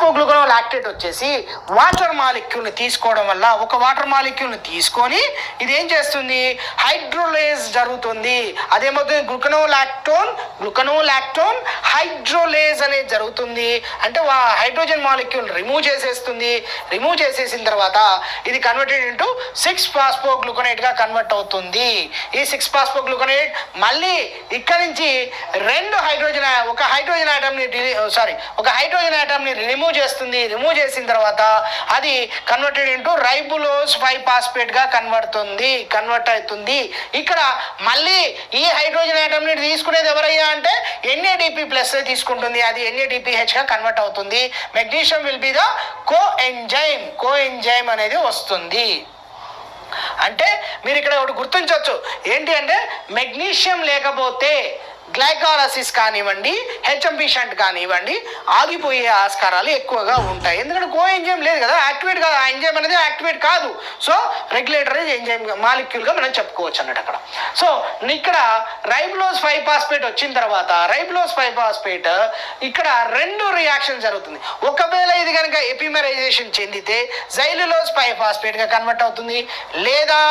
ఫాస్ఫోగ్లూకోలాక్టేట్ వచ్చేసి వాటర్ మాలిక్యూల్ని తీసుకోవడం వల్ల ఒక వాటర్ మాలిక్యూల్ని తీసుకొని ఇది ఏం చేస్తుంది, హైడ్రోలేజ్ జరుగుతుంది. అదేమవుతుంది, గ్లూకనోలాక్టోన్ హైడ్రోలేజ్ అనేది జరుగుతుంది. అంటే హైడ్రోజన్ మాలిక్యూల్ రిమూవ్ చేసేస్తుంది. రిమూవ్ చేసేసిన తర్వాత ఇది కన్వర్టెడ్ ఇంటూ 6-ఫాస్ఫోగ్లూకోనేట్గా కన్వర్ట్ అవుతుంది. ఈ 6-ఫాస్ఫోగ్లూకోనేట్ మళ్ళీ ఇక్కడ నుంచి ఒక హైడ్రోజన్ ఆటమ్ని రిమూవ్ చేస్తుంది. రిమూవ్ చేసిన తర్వాత అది కన్వర్టెడ్ ఇంటూ రైబులోజ్ 5-ఫాస్ఫేట్గా కన్వర్ట్ అవుతుంది. ఇక్కడ మళ్ళీ ఈ హైడ్రోజన్ ఆటమ్ని తీసుకునేది ఎవరయ్యా అంటే NADP+ తీసుకుంటుంది. అది NADPH గా కన్వర్ట్ అవుతుంది. Magnesium will be the coenzyme అనేది వస్తుంది. అంటే మీరు ఇక్కడ ఒకటి గుర్తించవచ్చు ఏంటి అంటే, మెగ్నీషియం లేకపోతే గ్లైకాలసిస్ కానివ్వండి, హెచ్ఎంపి షంట్ కానివ్వండి, ఆగిపోయే ఆస్కారాలు ఎక్కువగా ఉంటాయి. ఎందుకంటే కోఎంజైమ్ లేదు కదా, యాక్టివేట్ కాదు. ఆ ఎంజైమ్ అనేది యాక్టివేట్ కాదు. సో రెగ్యులేటరీ ఎంజైమ్ మాలిక్యూల్గా మనం చెప్పుకోవచ్చు అన్నట్టు అక్కడ. సో ఇక్కడ రైబులోజ్ 5-ఫాస్ఫేట్ వచ్చిన తర్వాత రైబులోజ్ 5-ఫాస్ఫేట్ ఇక్కడ 2 రియాక్షన్ జరుగుతుంది. ఒకవేళ ఇది కనుక ఎపిమరైజేషన్ చెందితే జైలులోజ్ 5-ఫాస్ఫేట్గా కన్వర్ట్ అవుతుంది. లేదా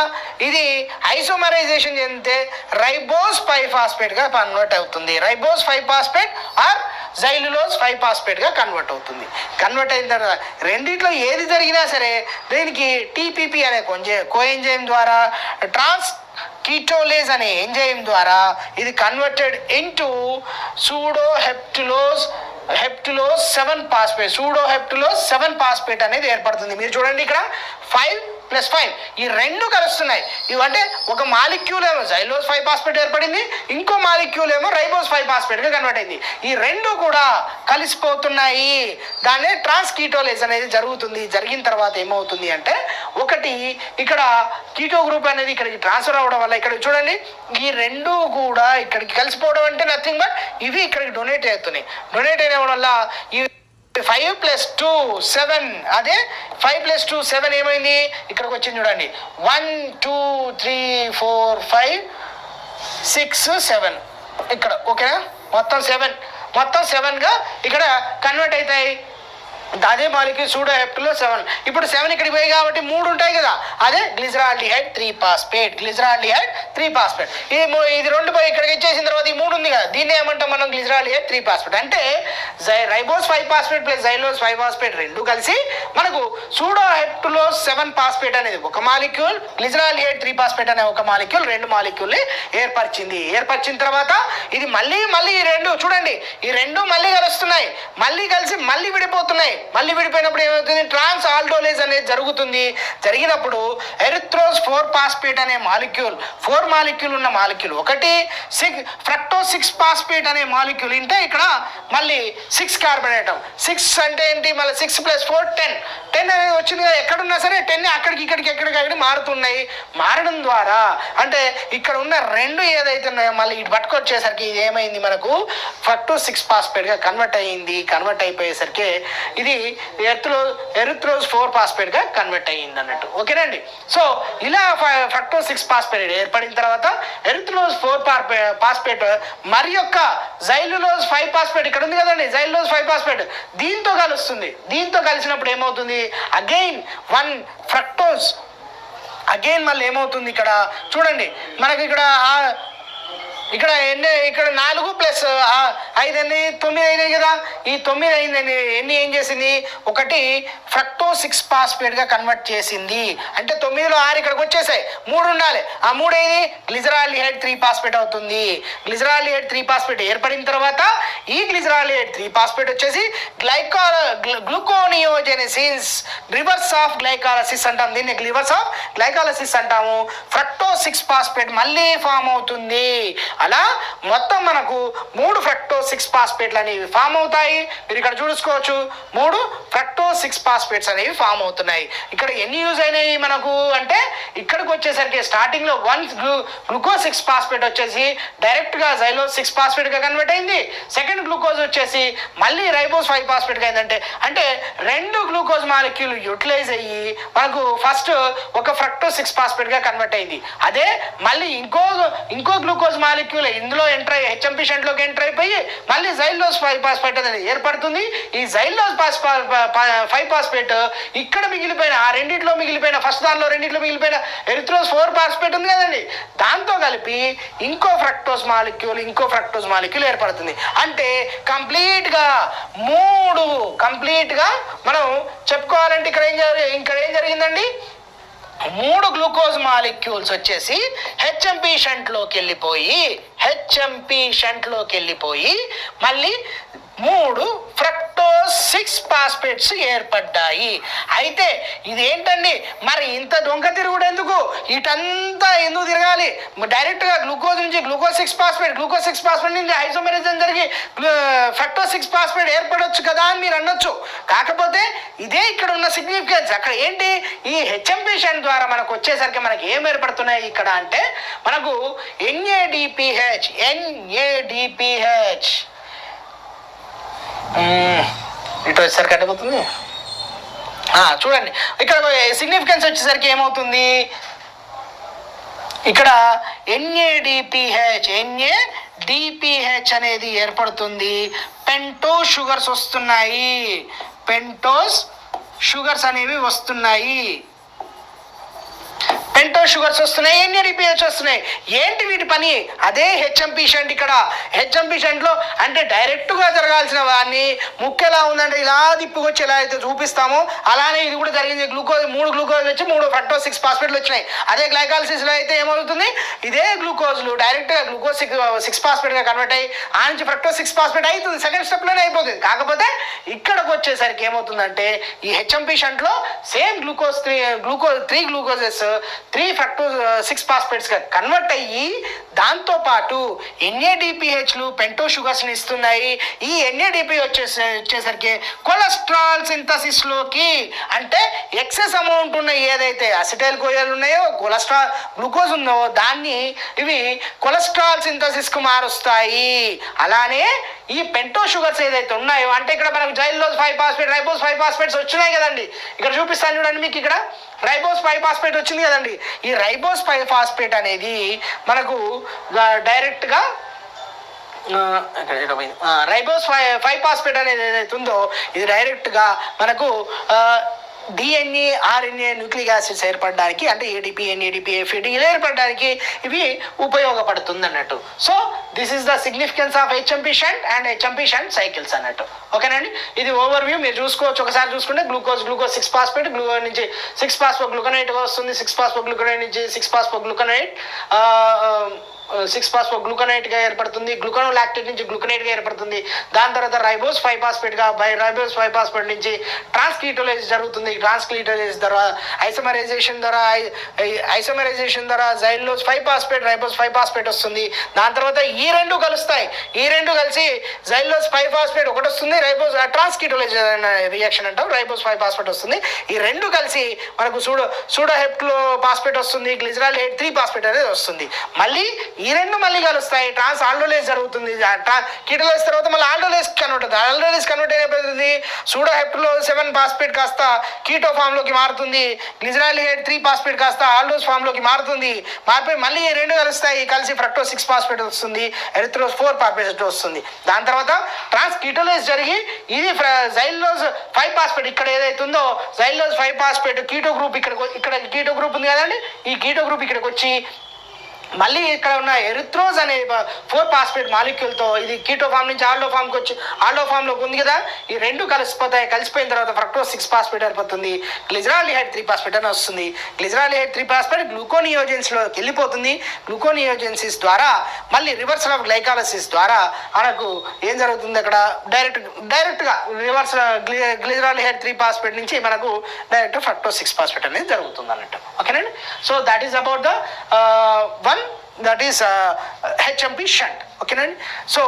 ఇది ఐసోమరైజేషన్ చెందితే రైబోజ్ 5-ఫాస్ఫేట్గా కన్వర్ట్ అవుతుంది. రైబోజ్ 5-ఫాస్ఫేట్ ఆర్ జైలులోజ్ 5-ఫాస్ఫేట్గా కన్వర్ట్ అవుతుంది. కన్వర్ట్ అయిన తర్వాత రెండిట్లో ఏది జరిగినా సరే దీనికి TPP అనే కోఎంజైమ్ ద్వారా, ట్రాన్స్ కీటోలేజ్ అనే ఎంజైమ్ ద్వారా ఇది కన్వర్టెడ్ ఇంటూ సూడోహెప్టులోజ్ 7-ఫాస్ఫేట్ అనేది ఏర్పడుతుంది. మీరు చూడండి ఇక్కడ 5+5 ఈ 2 కలుస్తున్నాయి. ఇవంటే ఒక మాలిక్యూల్ ఏమో జైలోజ్ 5-ఫాస్ఫేట్ ఏర్పడింది, ఇంకో మాలిక్యూల్ ఏమో రైబోజ్ 5-ఫాస్ఫేట్గా కన్వర్ట్ అయింది. ఈ 2 కూడా కలిసిపోతున్నాయి. దాన్నే ట్రాన్స్కీటోలేజ్ అనేది జరుగుతుంది. జరిగిన తర్వాత ఏమవుతుంది అంటే, ఒకటి ఇక్కడ కీటో గ్రూప్ అనేది ఇక్కడికి ట్రాన్స్ఫర్ అవ్వడం వల్ల ఇక్కడ చూడండి ఈ 2 కూడా ఇక్కడికి కలిసిపోవడం అంటే నథింగ్ బట్ ఇవి ఇక్కడికి డొనేట్ అవుతున్నాయి. డొనేట్ అయినవడం వల్ల ఈ 5+2 7 అదే 5+2 7 ఏమైంది, ఇక్కడికి వచ్చింది చూడండి 1 2 3 4 5 6 7 ఇక్కడ. ఓకేనా, మొత్తం 7గా ఇక్కడ కన్వర్ట్ అవుతాయి. అదే మాలిక్యూల్ సూడోహెప్టులో 7. ఇప్పుడు 7 ఇక్కడికి పోయి కాబట్టి 3 ఉంటాయి కదా, అదే గ్లిజరాల్డిహైడ్ 3-ఫాస్ఫేట్. ఇది 2 పోయి ఇక్కడికి ఇచ్చేసిన తర్వాత ఈ 3 ఉంది కదా, దీన్ని ఏమంటాం మనం, గ్లిజరాల్డిహైడ్ 3-ఫాస్ఫేట్. అంటే రైబోజ్ 5-ఫాస్ఫేట్ ప్లస్ జైలోజ్ 5-ఫాస్ఫేట్ 2 కలిసి మనకు సూడోహెప్టులో 7-ఫాస్ఫేట్ అనేది ఒక మాలిక్యూల్, గ్లిజరాల్డిహైడ్ 3-ఫాస్ఫేట్ అనే ఒక మాలిక్యూల్, 2 మాలిక్యూల్ని ఏర్పరిచిన తర్వాత ఇది మళ్ళీ ఈ 2 చూడండి, ఈ 2 మళ్ళీ కలుస్తున్నాయి. మళ్ళీ కలిసి మళ్ళీ విడిపోతున్నాయి. మళ్ళీ విడిపోయినప్పుడు ఏమవుతుంది, ట్రాన్స్ ఆల్డోలేజ్ అనేది జరుగుతుంది. జరిగినప్పుడు ఎరిథ్రోజ్ 4-ఫాస్ఫేట్ అనే మాలిక్యూల్, 4 మాలిక్యూల్ ఉన్న మాలిక్యూల్ ఒకటి, ఫ్రక్టోజ్ 6-ఫాస్ఫేట్ అనే మాలిక్యూల్ అంటే ఇక్కడ మళ్ళీ 6 కార్బన్ ఆటం. 6 అంటే ఏంటి, మళ్ళీ 6+4 10 అనేది వచ్చింది కదా. ఎక్కడున్నా సరే 10 అక్కడికి మారుతున్నాయి. మారడం ద్వారా అంటే ఇక్కడ ఉన్న 2 ఏదైతే ఉన్నాయో మళ్ళీ ఇటు పట్టుకొచ్చేసరికి ఇది ఏమైంది, మనకు ఫ్రక్టోజ్ 6-ఫాస్ఫేట్గా కన్వర్ట్ అయిపోయేసరికి ఇది ఎరిథ్రోజ్ 4-ఫాస్ఫేట్గా కన్వర్ట్ అయ్యింది అన్నట్టు. ఓకేనండి. సో ఇలా ఫ్రక్టోజ్ 6-ఫాస్ఫేట్ ఏర్పడిన తర్వాత ఎరిథ్రోజ్ 4-ఫాస్ఫేట్ మరి యొక్క జైలులోజ్ 5-ఫాస్ఫేట్ ఇక్కడ ఉంది కదండి, జైలులోజ్ 5-ఫాస్ఫేట్ దీంతో కలుస్తుంది. దీంతో కలిసినప్పుడు ఏమవుతుంది, అగైన్ 1 ఫ్రక్టోజ్ మళ్ళీ ఏమవుతుంది ఇక్కడ చూడండి, మనకి ఇక్కడ 4+5 9 అయినాయి కదా. ఈ 9 అయిందని ఏం చేసింది, ఒకటి ఫ్రక్టోజ్ 6-ఫాస్ఫేట్గా కన్వర్ట్ చేసింది. అంటే 9లో 6 ఇక్కడికి వచ్చేసాయి, 3 ఉండాలి. ఆ 3 అయింది గ్లిజరాల్డిహైడ్ 3-ఫాస్ఫేట్ అవుతుంది. గ్లిజరాల్డిహైడ్ 3-ఫాస్ఫేట్ ఏర్పడిన తర్వాత ఈ గ్లిజరాల్డిహైడ్ 3-ఫాస్ఫేట్ వచ్చేసి గ్లూకోనియోజెనసిస్, రివర్స్ ఆఫ్ గ్లైకాలసిస్ అంటాం. దీన్ని రివర్స్ ఆఫ్ గ్లైకాలసిస్ అంటాము. ఫ్రక్టోజ్ 6-ఫాస్ఫేట్ మళ్ళీ ఫామ్ అవుతుంది. అలా మొత్తం మనకు 3 ఫ్రక్టోజ్ 6-ఫాస్ఫేట్లు అనేవి ఫామ్ అవుతాయి. మీరు ఇక్కడ చూసుకోవచ్చు, 3 ఫ్రక్టోజ్ గ్లూకోజ్ 6 ఫాస్ఫేట్స్ అనేవి ఫామ్ అవుతున్నాయి. ఇక్కడ ఎన్ని యూజ్ అయినాయి మనకు అంటే ఇక్కడికి వచ్చేసరికి స్టార్టింగ్ లో గ్లూకోజ్ 6 ఫాస్ఫేట్ వచ్చేసి డైరెక్ట్ గా జైలోజ్ 6 ఫాస్ఫేట్ గా కన్వర్ట్ అయింది. సెకండ్ గ్లూకోజ్ వచ్చేసి మళ్ళీ రైబోస్ 5 ఫాస్ఫేట్ గా అయిందంటే అంటే రెండు గ్లూకోజ్ మాలిక్యూల్ యూటిలైజ్ అయ్యి మనకు ఫస్ట్ ఒక ఫ్రక్టోజ్ 6 ఫాస్ఫేట్ గా కన్వర్ట్ అయింది. అదే మళ్ళీ ఇంకో గ్లూకోజ్ మాలిక్యూల్ ఇందులో ఎంటర్ అయ్యి హెచ్ఎంపి షంట్ లోకి ఎంటర్ అయిపోయి మళ్ళీ జైలోజ్ 5 ఫాస్ఫేట్ అనేది ఏర్పడుతుంది. ఈ జైలోజ్ 5 ఫాస్ఫేట్ ఇక్కడ మిగిలిపోయిన ఆ రెండిట్లో మిగిలిపోయిన ఫస్ట్ దానిలో రెండిట్లో మిగిలిపోయిన ఎరిథ్రోజ్ 4 ఫాస్ఫేట్ ఉంది కదండి, దాంతో కలిపి ఇంకో ఫ్రక్టోజ్ మాలిక్యూల్ ఏర్పడుతుంది. అంటే కంప్లీట్ గా మనం చెప్పుకోవాలంటే ఇక్కడ ఏం జరిగిందండి, 3 గ్లూకోజ్ మాలిక్యూల్స్ వచ్చేసి హెచ్ఎంపి షంట్ లోకి వెళ్ళిపోయి మళ్ళీ 3 ఫ్రక్టోజ్ 6 ఫాస్ఫేట్స్ ఏర్పడ్డాయి. అయితే ఇదేంటండి మరి ఇంత డొంక తిరుగుడు ఎందుకు, ఇటంతా ఎందుకు తిరగాలి, డైరెక్ట్ గా గ్లూకోజ్ నుంచి గ్లూకోజ్ 6 ఫాస్ఫేట్ నుంచి ఐసోమెరైజేషన్ జరిగి ఫ్రక్టోజ్ 6 ఫాస్ఫేట్ ఏర్పడవచ్చు కదా అని మీరు అనొచ్చు. కాకపోతే ఇదే ఇక్కడ ఉన్న సిగ్నిఫికెన్స్. అక్కడ ఏంటి, ఈ హెచ్ఎంపి షంట్ ద్వారా మనకు వచ్చేసరికి మనకి ఏం ఏర్పడుతున్నాయి ఇక్కడ అంటే మనకు NADPH ఇటు వచ్చేసరికి అడ్డపోతుంది. చూడండి ఇక్కడ సిగ్నిఫికెన్స్ వచ్చేసరికి ఏమవుతుంది, ఇక్కడ NADPH అనేది ఏర్పడుతుంది. పెంటోస్ షుగర్స్ అనేవి వస్తున్నాయి. పెంటోస్ షుగర్స్ వస్తున్నాయి, NADPH వస్తున్నాయి. ఏంటి వీటి పని, అదే హెచ్ఎంపి షంట్. ఇక్కడ హెచ్ఎంపి షంట్ లో అంటే డైరెక్ట్ గా జరగాల్సిన వాడిని ముఖ్య ఎలా ఉందంటే ఇలా తిప్పుకొచ్చి ఎలా అయితే చూపిస్తామో అలానే ఇది కూడా జరిగింది. 3 గ్లూకోజ్ వచ్చి 3 ఫ్రక్టోజ్ 6 ఫాస్ఫేట్లు వచ్చినాయి. అదే గ్లైకాలసిస్ లో అయితే ఏమవుతుంది, ఇదే గ్లూకోజ్లు డైరెక్ట్ గా గ్లూకోజ్ 6 ఫాస్ఫేట్ గా కన్వర్ట్ అయ్యి ఆ నుంచి ఫ్రక్టోజ్ 6 ఫాస్ఫేట్ అవుతుంది, సెకండ్ స్టెప్ లోనే అయిపోతుంది. కాకపోతే ఇక్కడికి వచ్చేసరికి ఏమవుతుందంటే ఈ హెచ్ఎంపి షంట్ లో సేమ్ 3 గ్లూకోజెస్ 3 ఫ్రక్టోజ్ 6 ఫాస్ఫేట్స్ గా కన్వర్ట్ అయ్యి దాంతో పాటు NADPHలు పెంటో షుగర్స్ ని ఇస్తున్నాయి. ఈ NADPH వచ్చేసరికి కొలెస్ట్రాల్ సింథసిస్ లోకి అంటే ఎక్సెస్ అమౌంట్ ఉన్న ఏదైతే అసిటైల్ కోయలు ఉన్నాయో గ్లూకోజ్ ఉందో దాన్ని ఇవి కొలెస్ట్రాల్ సింథసిస్ కు మారుస్తాయి. అలానే ఈ పెంటో షుగర్స్ ఏదైతే ఉన్నాయో అంటే ఇక్కడ మనకు జైలోజ్ 5 ఫాస్ఫేట్ రైబోస్ 5 ఫాస్ఫేట్స్ వచ్చినాయి కదండి, ఇక్కడ చూపిస్తాను చూడండి మీకు. ఇక్కడ రైబోస్ 5 ఫాస్ఫేట్ వచ్చింది కదండి. ఈ రైబోస్ 5 ఫాస్ఫేట్ అనేది మనకు డైరెక్ట్ గా రైబోస్ 5 ఫాస్ఫేట్ అనేది ఏదైతే ఉందో ఇది డైరెక్ట్ గా మనకు DNA, RNA న్యూక్లిక్ యాసిడ్స్ ఏర్పడడానికి అంటే ADP, NADP, FAD ఇలా ఏర్పడడానికి ఇవి ఉపయోగపడుతుంది అన్నట్టు. So this is the significance of HMP shunt and HMP shunt cycles అన్నట్టు. ఓకేనండి, ఇది ఓవర్ వ్యూ మీరు చూసుకోవచ్చు. ఒకసారి చూసుకుంటే గ్లూకోజ్ 6 ఫాస్ఫేట్ నుంచి 6 ఫాస్ఫోగ్లూకనైట్ వస్తుంది. 6 ఫాస్ఫోగ్లూకనైట్ నుంచి 6 ఫాస్ఫోగ్లూకనైట్ 6 ఫాస్ఫోగ్లూకనైట్ గా ఏర్పడుతుంది. గ్లూకోనోలాక్టేట్ నుంచి గ్లూకనేట్ గా ఏర్పడుతుంది. దాని తర్వాత రైబోస్ 5 ఫాస్ఫేట్ గా రైబోస్ 5 ఫాస్ఫేట్ నుంచి ట్రాన్స్క్లీటోలేజ్ జరుగుతుంది. ట్రాన్స్క్లీటోలేజ్ ద్వారా ఐసోమరైజేషన్ ద్వారా జైలోజ్ 5 ఫాస్ఫేట్ రైబోస్ 5 ఫాస్ఫేట్ వస్తుంది. దాని తర్వాత ఈ రెండు కలుస్తాయి. ఈ రెండు కలిసి జైలోజ్ 5 ఫాస్ఫేట్ ఒకటి వస్తుంది. రైబోస్ ట్రాన్స్క్లీటోలేజ్ రియాక్షన్ అంటాం, రైబోస్ 5 ఫాస్ఫేట్ వస్తుంది. ఈ రెండు కలిసి మనకు సూడోహెప్టో ఫాస్ఫేట్ వస్తుంది. గ్లిజరాల్ 3 ఫాస్ఫేట్ అనేది వస్తుంది. మళ్ళీ ఈ రెండు మళ్ళీ కలుస్తాయి, ట్రాన్స్ ఆల్డోలేజ్ జరుగుతుంది. కీటోలేజ్ తర్వాత మళ్ళీ ఆల్డోలేజ్ కన్వర్ట్ అవుతుంది. ఆల్డోలేజ్ కన్వర్ట్ అయిపోతుంది. సూడోహెప్టో 7 ఫాస్ఫేట్ కాస్త కీటో ఫామ్ లోకి మారుతుంది. గ్లిజరాల్ 3 ఫాస్ఫేట్ కాస్త ఆల్డోస్ ఫామ్ లోకి మారుతుంది. మారిపోయి మళ్ళీ ఈ రెండు కలుస్తాయి, కలిసి ఫ్రక్టోజ్ 6 ఫాస్ఫేట్ వస్తుంది. ఎరిథ్రోజ్ 4 ఫాస్ఫేట్ వస్తుంది. దాని తర్వాత ట్రాన్స్ కీటోలేజ్ జరిగి ఇది జైలోజ్ 5 ఫాస్ఫేట్ ఇక్కడ ఏదైతే ఉందో జైలోజ్ 5 ఫాస్ఫేట్ కీటో గ్రూప్ ఇక్కడ కీటో గ్రూప్ ఉంది కదండి, ఈ కీటో గ్రూప్ ఇక్కడికి వచ్చి మళ్ళీ ఇక్కడ ఉన్న ఎరిథ్రోజ్ అనే 4 ఫాస్ఫేట్ మాలిక్యూల్తో ఇది కీటో ఫామ్ నుంచి ఆల్డో ఫామ్కి వచ్చి ఆల్డో ఫామ్లోకి ఉంది కదా, ఈ రెండు కలిసిపోతాయి. కలిసిపోయిన తర్వాత ఫ్రక్టోజ్ 6 ఫాస్ఫేట్ ఏర్పడుతుంది. గ్లిజరాల్డిహైడ్ 3 ఫాస్ఫేట్ అని వస్తుంది. గ్లిజరాల్డిహైడ్ 3 ఫాస్ఫేట్ గ్లూకోనియోజెన్స్లోకి వెళ్ళిపోతుంది. గ్లూకోనియోజెన్సిస్ ద్వారా మళ్ళీ రివర్సల్ ఆఫ్ గ్లైకాలసిస్ ద్వారా మనకు ఏం జరుగుతుంది, అక్కడ డైరెక్ట్గా రివర్స్ గ్లిజరాల్డిహైడ్ 3 ఫాస్ఫేట్ నుంచి మనకు డైరెక్ట్ ఫ్రక్టోజ్ 6 ఫాస్ఫేట్ అనేది జరుగుతుంది అన్నట్టు. ఓకేనండి, so that is about the that is HMP shunt. ఓకేనండి. సో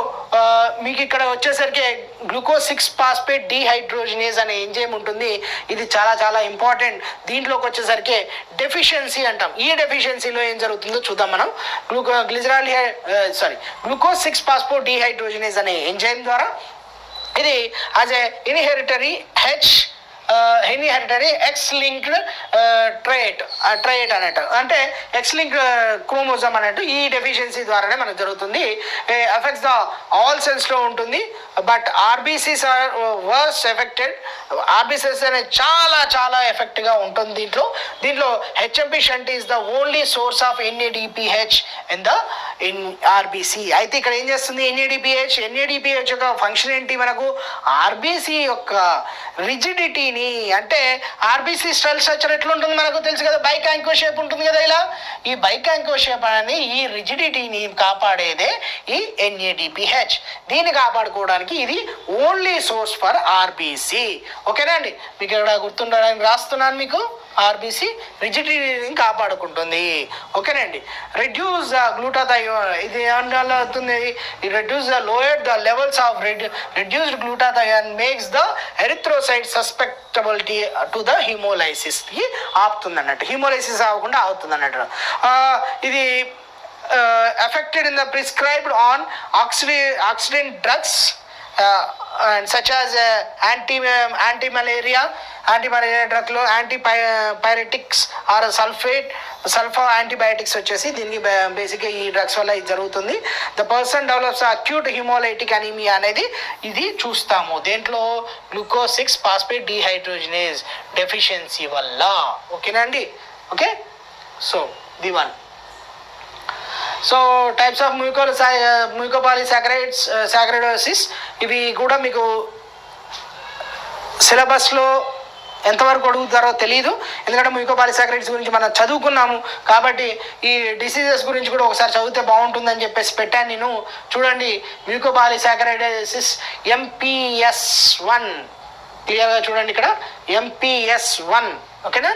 మీకు ఇక్కడ వచ్చేసరికి గ్లూకోజ్ 6-ఫాస్ఫేట్ డీహైడ్రోజినేజ్ అనే ఎంజైమ్ ఉంటుంది. ఇది చాలా చాలా ఇంపార్టెంట్. దీంట్లోకి వచ్చేసరికి డెఫిషియన్సీ అంటాం. ఈ డెఫిషియన్సీలో ఏం జరుగుతుందో చూద్దాం మనం. గ్లూకోజ్ 6-ఫాస్ఫేట్ డీహైడ్రోజినేజ్ అనే ఎంజైమ్ ద్వారా ఇది as a inheritary X linked trait అన్నట్టు, అంటే ఎక్స్ లింక్డ్ క్రోమోజోమ్ అన్నట్టు ఈ డెఫిషియన్సీ ద్వారానే మనకు జరుగుతుంది. ఎఫెక్ట్స్ ద ఆల్ సెల్స్లో ఉంటుంది. But RBCs or worst affected. RBCs అనేది చాలా చాలా ఎఫెక్ట్గా ఉంటుంది. దీంట్లో HMP shunt is the only source of NADPH in RBC. అయితే ఇక్కడ ఏం చేస్తుంది ఎన్ఏడిపిహెచ్ యొక్క ఫంక్షన్ ఏంటి? మనకు ఆర్బీసీ యొక్క రిజిడిటీని, అంటే ఆర్బీసీ సెల్ స్ట్రక్చర్ ఎట్లా ఉంటుంది మనకు తెలుసు కదా, బైకాంకో షేప్ ఉంటుంది కదా. ఇలా ఈ బైకాంకో షేప్ అనేది ఈ రిజిడిటీని కాపాడేదే ఈ ఎన్ఏడిపిహెచ్. దీన్ని కాపాడుకోవడానికి ఇది ఓన్లీ సోర్స్ ఫర్ ఆర్బీసీ. ఓకేనా అండి? మీకు ఇక్కడ గుర్తుండడానికి రాస్తున్నాను. మీకు ఆర్బీసీ రిజిడిటీని కాపాడుకుంటుంది. ఓకేనండి. రెడ్యూస్ ద గ్లూటాథయోన్, ఇది ఏమన్నా అవుతుంది? Reduce the lower the levels of reduced glutathione makes the erythrocyte susceptibility to the హిమోలైసిస్కి ఆపుతుంది అన్నట్టు. హిమోలైసిస్ అవ్వకుండా అవుతుంది అన్నట్టు. ఇది affected in the prescribed on oxidant drugs such as anti-malaria drug లో యాంటీపైరెటిక్స్ ఆర్ సల్ఫా యాంటీబయాటిక్స్ వచ్చేసి దీనికి బేసిక్గా ఈ డ్రగ్స్ వల్ల ఇది జరుగుతుంది. The person develops acute haemolytic anaemia అనేది ఇది చూస్తాము దేంట్లో గ్లూకోజ్ 6-ఫాస్ఫేట్ డీహైడ్రోజినేజ్ డెఫిషియన్సీ వల్ల. ఓకేనా అండి? Okay. So the one. So types of mucopolysaccharidosis ఇవి కూడా మీకు సిలబస్లో ఎంతవరకు అడుగుతారో తెలియదు. ఎందుకంటే మ్యూకోపాలిసాకరైడ్స్ గురించి మనం చదువుకున్నాము కాబట్టి ఈ డిసీజెస్ గురించి కూడా ఒకసారి చదివితే బాగుంటుందని చెప్పేసి పెట్టాను నేను. చూడండి, మ్యూకోపాలిసాకరైడోసిస్ MPS1 క్లియర్గా చూడండి. ఇక్కడ MPS1. ఓకేనా?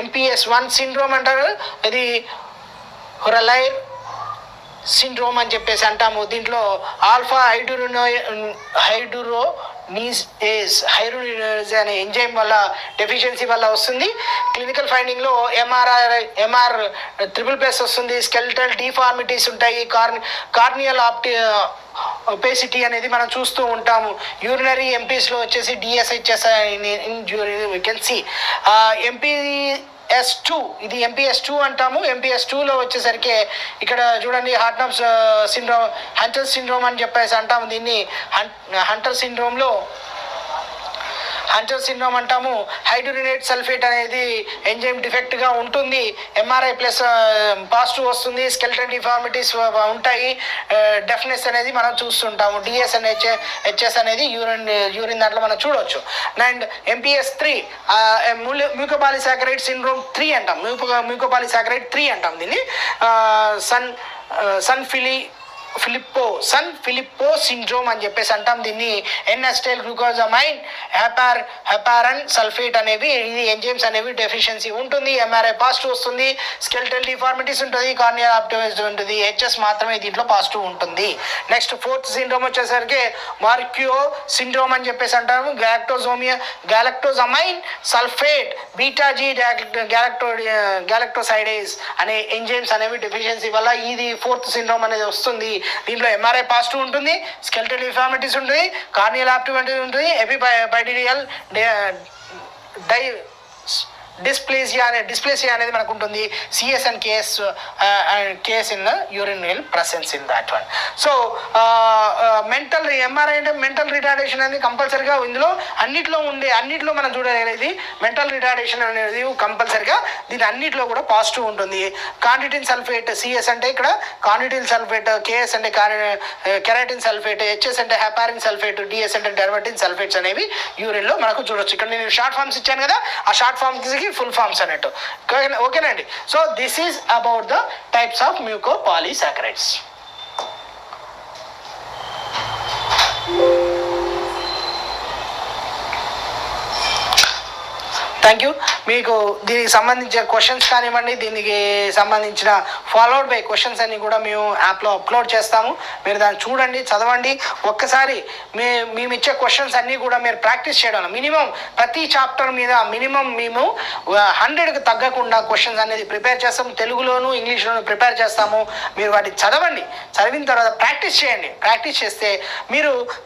MPS1 సిండ్రోమ్ అంటారు. ఇది హురలైర్ సిండ్రోమ్ అని చెప్పేసి అంటాము. దీంట్లో ఆల్ఫా హైడ్రోనియేజ్ అనే ఎంజైమ్ వల్ల డెఫిషియన్సీ వల్ల వస్తుంది. క్లినికల్ ఫైండింగ్లో MR ట్రిపుల్+ వస్తుంది. స్కెలిటల్ డిఫార్మిటీస్ ఉంటాయి. కార్నియల్ ఒపేసిటీ అనేది మనం చూస్తూ ఉంటాము. యూరినరీ ఎంపీస్లో వచ్చేసి DSHS we can see. MPS2 ఇది MPS2 అంటాము. MPS2లో వచ్చేసరికి ఇక్కడ చూడండి హార్ట్నమ్స్ సిండ్రోమ్, హంటర్ సిండ్రోమ్ అని చెప్పేసి అంటాము. దీన్ని హంటర్ సిండ్రోమ్ అంటాము. హైడ్రోనియేట్ సల్ఫేట్ అనేది ఎంజైమ్ డిఫెక్ట్గా ఉంటుంది. MRI+ పాజిటివ్ వస్తుంది. స్కెలిటల్ డిఫార్మిటీస్ ఉంటాయి. డెఫ్నెస్ అనేది మనం చూస్తుంటాము. DSNHS అనేది యూరిన్ దాంట్లో మనం చూడవచ్చు. అండ్ MPS3 మ్యూకోపాలిసాకరైడ్ సిండ్రోమ్ 3 అంటాం. మ్యూకోపాలిసాకరైడ్ 3 అంటాం దీన్ని. సన్ ఫిలిప్పో సిండ్రోమ్ అని చెప్పేసి అంటాం దీన్ని. N-అసిటైల్ గ్లూకోజమైన్ హెపారన్ సల్ఫేట్ అనేవి ఇది ఎంజైమ్స్ అనేవి డెఫిషియన్సీ ఉంటుంది. MRI పాజిటివ్ వస్తుంది. స్కెలిటల్ డిఫార్మిటీస్ ఉంటుంది. కార్నియల్ ఆప్టిమైజ్ ఉంటుంది. HS మాత్రమే దీంట్లో పాజిటివ్ ఉంటుంది. నెక్స్ట్ 4th సిండ్రోమ్ వచ్చేసరికి మార్క్యో సిండ్రోమ్ అని చెప్పేసి అంటాము. గ్యాలక్టోజమైన్ సల్ఫేట్ బీటాజీ గ్యాలక్టోసైడేజ్ అనే ఎంజైమ్స్ అనేవి డెఫిషియన్సీ వల్ల ఇది 4th సిండ్రోమ్ అనేది వస్తుంది. దీంట్లో MRI పాజిటివ్ ఉంటుంది. స్కెలిటల్ డిఫార్మిటీస్ ఉంటుంది. కార్నియల్ ఆప్టిమైజ్ ఉంటుంది. ఎపిపైడియల్ డిస్ప్లేసియా అనేది మనకు ఉంటుంది. CS and KS in the urinary presence in that one. So mental MRI అంటే మెంటల్ రిటార్డేషన్ అనేది కంపల్సరిగా ఇందులో అన్నిట్లో మనం చూడగలిగేది మెంటల్ రిటార్డేషన్ అనేది కంపల్సరిగా దీని అన్నిట్లో కూడా పాజిటివ్ ఉంటుంది. కార్నిటిన్ సల్ఫేట్ CS అంటే ఇక్కడ కార్నిటిన్ సల్ఫేట్, KS అంటే కెరాటిన్ సల్ఫేట్, HS అంటే హెపారిన్ సల్ఫేట్, DS అంటే డెర్మటిన్ సల్ఫేట్స్ అనేవి యూరిన్లో మనకు చూడొచ్చు. ఇక్కడ నేను షార్ట్ ఫామ్స్ ఇచ్చాను కదా, ఆ షార్ట్ ఫామ్స్కి ఫుల్ ఫామ్స్ అన్నట్టు. ఓకేనండి. So this is about the types of mucopolysaccharides. Thank you. మీకు దీనికి సంబంధించిన క్వశ్చన్స్ కానివ్వండి, దీనికి సంబంధించిన ఫాలోడ్ బై క్వశ్చన్స్ అన్ని కూడా మేము యాప్లో అప్లోడ్ చేస్తాము. మీరు దాన్ని చూడండి, చదవండి. ఒక్కసారి మేము ఇచ్చే క్వశ్చన్స్ అన్నీ కూడా మీరు ప్రాక్టీస్ చేయడం, మినిమం ప్రతి చాప్టర్ మీద మినిమం మేము 100కి తగ్గకుండా క్వశ్చన్స్ అనేది ప్రిపేర్ చేస్తాము. తెలుగులోను ఇంగ్లీష్లోను ప్రిపేర్ చేస్తాము. మీరు వాటిని చదవండి, చదివిన తర్వాత ప్రాక్టీస్ చేయండి. ప్రాక్టీస్ చేస్తే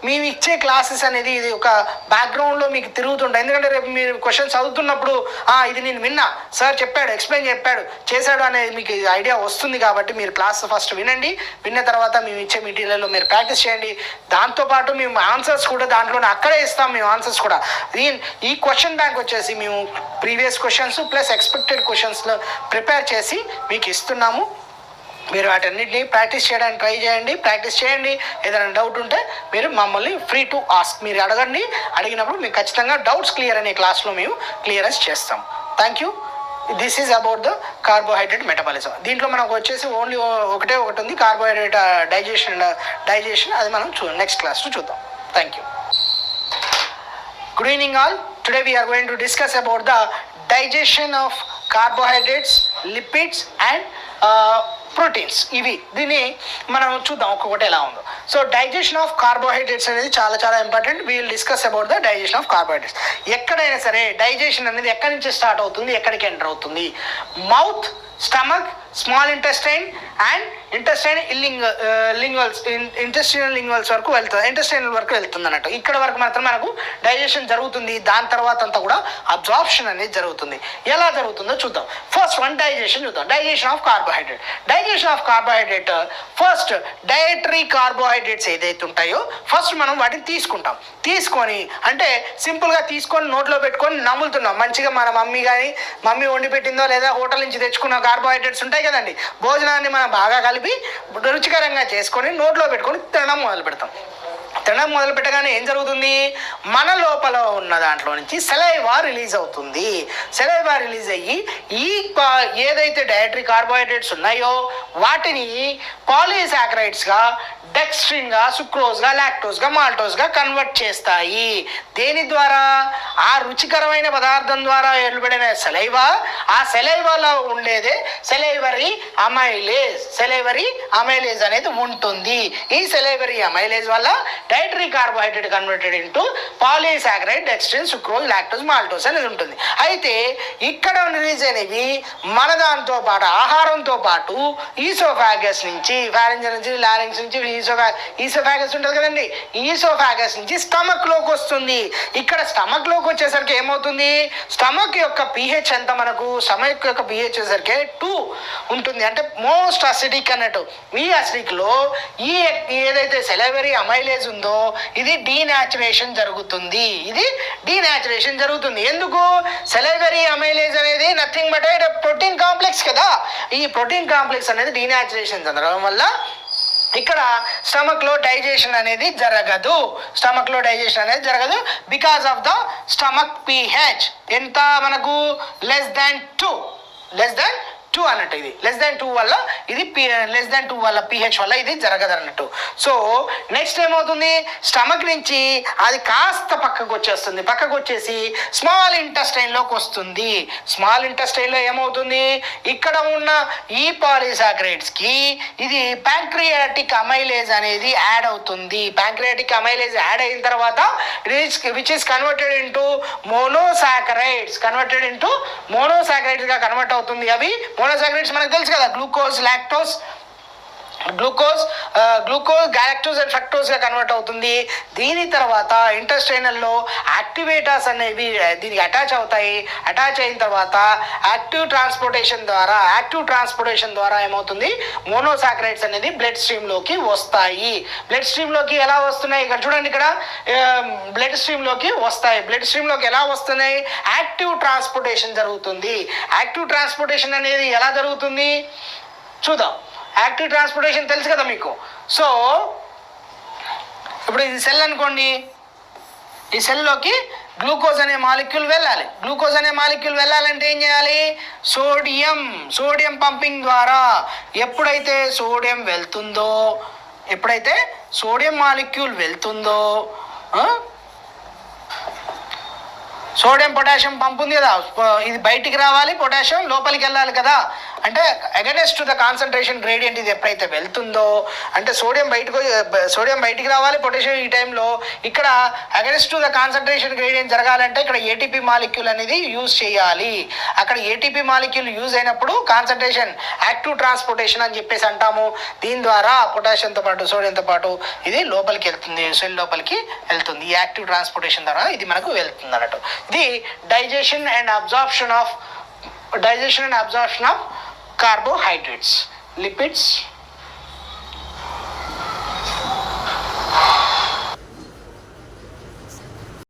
మేము ఇచ్చే క్లాసెస్ అనేది ఇది ఒక బ్యాక్గ్రౌండ్లో మీకు తిరుగుతుంటాయి. ఎందుకంటే రేపు మీరు క్వశ్చన్స్ చదువుతున్నప్పుడు ఇది నేను విన్నా, సార్ చెప్పాడు, ఎక్స్ప్లెయిన్ చేశాడు అనేది మీకు ఐడియా వస్తుంది. కాబట్టి మీరు క్లాస్ ఫస్ట్ వినండి. విన్న తర్వాత మేము ఇచ్చే మెటీరియల్లో మీరు ప్రాక్టీస్ చేయండి. దాంతోపాటు మేము ఆన్సర్స్ కూడా దాంట్లోనే అక్కడే ఇస్తాం. మేము ఆన్సర్స్ కూడా ఈ క్వశ్చన్ బ్యాంక్ వచ్చేసి మేము ప్రీవియస్ క్వశ్చన్స్ ప్లస్ ఎక్స్పెక్టెడ్ క్వశ్చన్స్లో ప్రిపేర్ చేసి మీకు ఇస్తున్నాము. మీరు వాటన్నిటిని ప్రాక్టీస్ చేయడానికి ట్రై చేయండి, ప్రాక్టీస్ చేయండి. ఏదైనా డౌట్ ఉంటే మీరు మమ్మల్ని ఫ్రీ టు ఆస్క్, మీరు అడగండి. అడిగినప్పుడు మీకు ఖచ్చితంగా డౌట్స్ క్లియర్ అనే క్లాస్లో మేము క్లియరెన్స్ చేస్తాం. Thank you. This is about the carbohydrate metabolism. దీంట్లో మనకు వచ్చేసి ఓన్లీ ఒకటి ఉంది, కార్బోహైడ్రేట్ డైజెషన్. అది మనం నెక్స్ట్ క్లాస్లో చూద్దాం. Thank you. Good evening all. Today we're going to discuss about the digestion of carbohydrates, lipids and proteins. దీన్ని మనం చూద్దాం ఒక్కొక్కటి ఎలా ఉందో. సో డైజెషన్ ఆఫ్ కార్బోహైడ్రేట్స్ అనేది చాలా important. We will discuss about the digestion of carbohydrates. ఎక్కడైనా సరే డైజెషన్ అనేది ఎక్కడి నుంచి స్టార్ట్ అవుతుంది, ఎక్కడికి ఎంటర్ అవుతుంది? Mouth, stomach, small intestine and intestinal linguals వరకు వెళ్తుంది, ఇంటెస్టైనల్ వరకు వెళ్తుంది అన్నట్టు. ఇక్కడ వరకు మాత్రం మనకు డైజెషన్ జరుగుతుంది. దాని తర్వాత అంతా కూడా అబ్జార్ప్షన్ అనేది జరుగుతుంది. ఎలా జరుగుతుందో చూద్దాం. ఫస్ట్ డైజెషన్ చూద్దాం. Digestion of carbohydrate. Digestion of carbohydrate first dietary carbohydrates ఏదైతే ఉంటాయో ఫస్ట్ మనం వాటిని తీసుకొని అంటే సింపుల్గా తీసుకొని నోట్లో పెట్టుకొని నములుతున్నాం. మంచిగా మన మమ్మీ వండి పెట్టిందో లేదా హోటల్ నుంచి తెచ్చుకున్న కార్బోహైడ్రేట్స్ ఉంటాయి కదండి, భోజనాన్ని మనం బాగా కలిపి రుచికరంగా చేసుకొని నోట్లో పెట్టుకొని తినడం మొదలు పెడతాం. తినడం మొదలు పెట్టగానే ఏం జరుగుతుంది? మన లోపల ఉన్న దాంట్లో నుంచి సెలైవా రిలీజ్ అవుతుంది. సెలైవా రిలీజ్ అయ్యి ఏదైతే డైటరీ కార్బోహైడ్రేట్స్ ఉన్నాయో వాటిని పాలీసాకరైడ్స్గా, డెక్స్ట్రిన్గా, సుక్రోజ్గా, లాక్టోజ్గా, మాల్టోజ్గా కన్వర్ట్ చేస్తాయి. దేని ద్వారా? ఆ రుచికరమైన పదార్థం ద్వారా ఏర్పడిన సెలైవా, ఆ సెలైవాలో ఉండేదే సెలైవరీ అమైలేజ్ అనేది ఉంటుంది. ఈ సెలైవరీ అమైలేజ్ వల్ల dietary carbohydrate converted into polysaccharide, dextrin, sucrose, lactose, maltose అనేది ఉంటుంది. అయితే ఇక్కడ రిలీజ్ అనేవి మన దాంతో పాటు ఆహారంతో పాటు ఈసోఫాగస్ నుంచి, ఫారింజల్ నుంచి, లారింగ్స్ నుంచి, ఈసోఫాగస్ ఉంటుంది కదండి, ఈసోఫాగస్ నుంచి స్టమక్ లోకి వస్తుంది. ఇక్కడ స్టమక్ లోకి వచ్చేసరికి ఏమవుతుంది? స్టమక్ యొక్క pH ఎంత మనకు? స్టమక్ యొక్క pH వచ్చేసరికి 2 ఉంటుంది. అంటే మోస్ట్ అసిడిక్ అన్నట్టు. ఈ అసిడిక్ లో ఏదైతే సెలైవరీ అమైలేజ్ ఉందో ఇది డీనాచురేషన్ జరుగుతుంది. ఎందుకు? సెలైవరీ అమైలేజ్ అనేది నథింగ్ బట్ ప్రోటీన్ కాంప్లెక్స్ కదా. ఈ ప్రోటీన్ కాంప్లెక్స్ అనేది డీనాచురేషన్ జరగడం వల్ల ఇక్కడ స్టమక్ లో డైజెషన్ అనేది జరగదు. Because of the stomach pH ఎంత మనకు? లెస్ దాన్ 2 అన్నట్టు. ఇది less than 2 వల్ల pH వల్ల ఇది జరగదు అన్నట్టు. సో నెక్స్ట్ ఏమవుతుంది? స్టమక్ నుంచి అది కాస్త పక్కకు వచ్చేసి స్మాల్ ఇంటెస్టైన్ లోకి వస్తుంది. స్మాల్ ఇంటెస్టైన్ లో ఏమవుతుంది? ఇక్కడ ఉన్న ఈ పాలీసాకరైడ్స్ కి ఇది ప్యాంక్రియాటిక్ అమైలేజ్ అనేది యాడ్ అవుతుంది. ప్యాంక్రియాటిక్ అమైలేజ్ యాడ్ అయిన తర్వాత which is converted into monosaccharides గా కన్వర్ట్ అవుతుంది. అవి మోనోసాకరైడ్స్ మనకు తెలుసు కదా, గ్లూకోజ్, గ్యాలక్టోజ్ అండ్ ఫ్రక్టోజ్ గా కన్వర్ట్ అవుతుంది. దీని తర్వాత ఇంటెస్టైనల్లో యాక్టివేటర్స్ అనేవి దీనికి అటాచ్ అవుతాయి. అటాచ్ అయిన తర్వాత యాక్టివ్ ట్రాన్స్పోర్టేషన్ ద్వారా ఏమవుతుంది? మోనోసాకరైడ్స్ అనేది బ్లడ్ స్ట్రీమ్ లోకి వస్తాయి. ఎలా వస్తున్నాయి? ఇక్కడ చూడండి, ఇక్కడ బ్లడ్ స్ట్రీమ్ లోకి ఎలా వస్తున్నాయి? యాక్టివ్ ట్రాన్స్పోర్టేషన్ జరుగుతుంది. యాక్టివ్ ట్రాన్స్పోర్టేషన్ అనేది ఎలా జరుగుతుంది చూద్దాం. యాక్టివ్ ట్రాన్స్పోర్టేషన్ తెలుసు కదా మీకు. సో ఇప్పుడు ఇది సెల్ అనుకోండి, ఈ సెల్లోకి గ్లూకోజ్ అనే మాలిక్యూల్ వెళ్ళాలంటే ఏం చేయాలి? సోడియం పంపింగ్ ద్వారా ఎప్పుడైతే సోడియం మాలిక్యూల్ వెళ్తుందో సోడియం పొటాషియం పంప్ ఉంది కదా, ఇది బయటికి రావాలి, పొటాషియం లోపలికి వెళ్ళాలి కదా. అంటే against to the concentration gradient ఇది ఎప్పుడైతే వెళ్తుందో, అంటే సోడియం బయటికి రావాలి, పొటాషియం ఈ టైంలో ఇక్కడ against to the concentration gradient జరగాలంటే ఇక్కడ ఏటీపీ మాలిక్యూల్ అనేది యూజ్ చేయాలి. అక్కడ ఏటీపీ మాలిక్యూల్ యూజ్ అయినప్పుడు కాన్సన్ట్రేషన్ యాక్టివ్ ట్రాన్స్పోర్టేషన్ అని చెప్పేసి అంటాము. దీని ద్వారా పొటాషియంతో పాటు సోడియంతో పాటు ఇది లోపలికి వెళ్తుంది, సెల్ లోపలికి వెళ్తుంది. ఈ యాక్టివ్ ట్రాన్స్పోర్టేషన్ ద్వారా ఇది మనకు వెళ్తుంది అన్నట్టు. ఇది digestion and absorption of carbohydrates, lipids